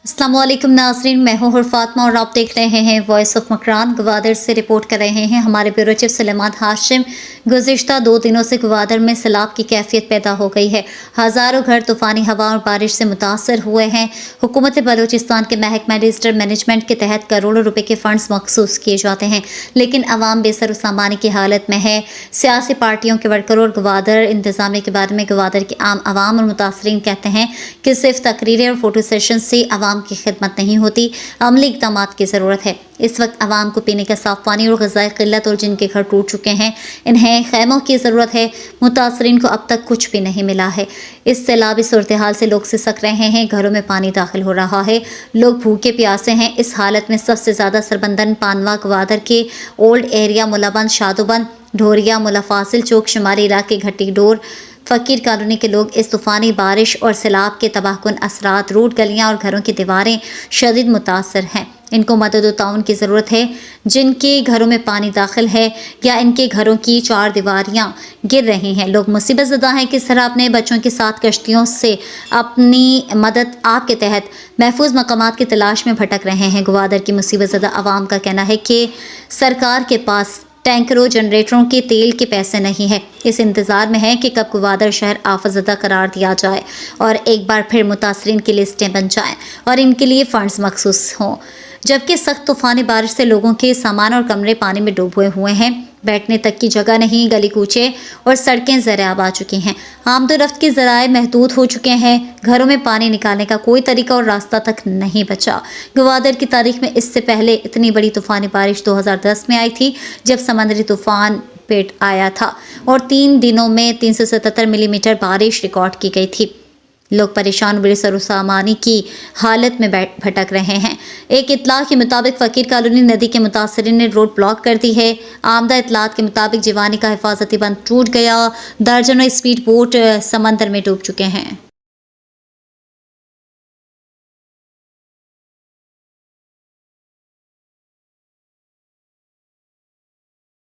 अस्सलाम वालेकुम नाज़रीन, मैं हूं फातिमा और आप देख रहे हैं वॉइस ऑफ मकरान। गवादर से रिपोर्ट कर रहे हैं हमारे ब्यूरो चीफ सुलेमान हाशिम। गुज़िश्ता 2 दिनों से गवादर में सैलाब की कैफियत पैदा हो गई है। हज़ारों घर तूफ़ानी हवा और बारिश से मुतासर हुए हैं। हुकूमत बलूचिस्तान के महकमा डिज़ास्टर मैनेजमेंट के तहत करोड़ों रुपए के फ़ंड्स मखसूस किए जाते हैं, लेकिन अवाम बेसर सामानी की हालत में है। सियासी पार्टियों के वर्करों और गवादर इंतज़ामिया के बारे में गवादर के आम आवाम और मुतासरीन कहते हैं कि सिर्फ तकरीरें और फोटो सेशन से अवाम की खिदमत नहीं होती, अमली इक़दामात की ज़रूरत है। इस वक्त आवाम को पीने का साफ़ पानी और ग़िज़ाई क़िल्लत और जिनके घर टूट चुके हैं, इन्हें खैमों की ज़रूरत है। मुतासरीन को अब तक कुछ भी नहीं मिला है। इस सैलाबी सूरत हाल से लोग सिसक रहे हैं, घरों में पानी दाखिल हो रहा है, लोग भूखे प्यासे हैं। इस हालत में सबसे ज़्यादा सरबंदन, पानवा, गवादर के ओल्ड एरिया, मुलाबंद, शादोबंद, ढोरिया, मुलाफासिल चौक, शुमारी इलाके, घट्टी डोर, फ़कीर कॉलोनी के लोग इस तूफ़ानी बारिश और सैलाब के तबाहकुन असरात, रोड, गलियाँ और घरों की दीवारें शदीद मुतासर हैं। इनको मदद और ताउन की ज़रूरत है। जिनके घरों में पानी दाखिल है या इनके घरों की 4 दीवारियाँ गिर रही हैं, लोग मुसीबत ज़दा हैं। किस तरह अपने बच्चों के साथ कश्तियों से अपनी मदद आपके तहत महफूज मकामात की तलाश में भटक रहे हैं। गवादर की मुसीबत ज़दा आवाम का कहना है कि सरकार के पास टैंकरों, जनरेटरों के तेल के पैसे नहीं है। इस इंतज़ार में है कि कब गवादर शहर आफतज़दा करार दिया जाए और एक बार फिर मुतासरीन की लिस्टें बन जाएं और इनके लिए फ़ंड्स मखसूस हों। जबकि सख्त तूफ़ानी बारिश से लोगों के सामान और कमरे पानी में डूबे हुए हैं, बैठने तक की जगह नहीं, गली कूचे और सड़कें ज़राब आ चुकी हैं, आमदोरफ्त के ज़राए महदूद हो चुके हैं, घरों में पानी निकालने का कोई तरीका और रास्ता तक नहीं बचा। गवादर की तारीख में इससे पहले इतनी बड़ी तूफ़ानी बारिश 2010 में आई थी, जब समंदरी तूफ़ान पेट आया था और 3 दिनों में 377 मिलीमीटर बारिश रिकॉर्ड की गई थी। लोग परेशान बेसर सामानी की हालत में भटक रहे हैं। एक इतला के मुताबिक फ़कीर कॉलोनी नदी के मुतासरीन ने रोड ब्लॉक कर दी है। आमदा इतलात के मुताबिक जीवानी का हिफाजती बंद टूट गया, दर्जनों स्पीड बोट समंदर में डूब चुके हैं।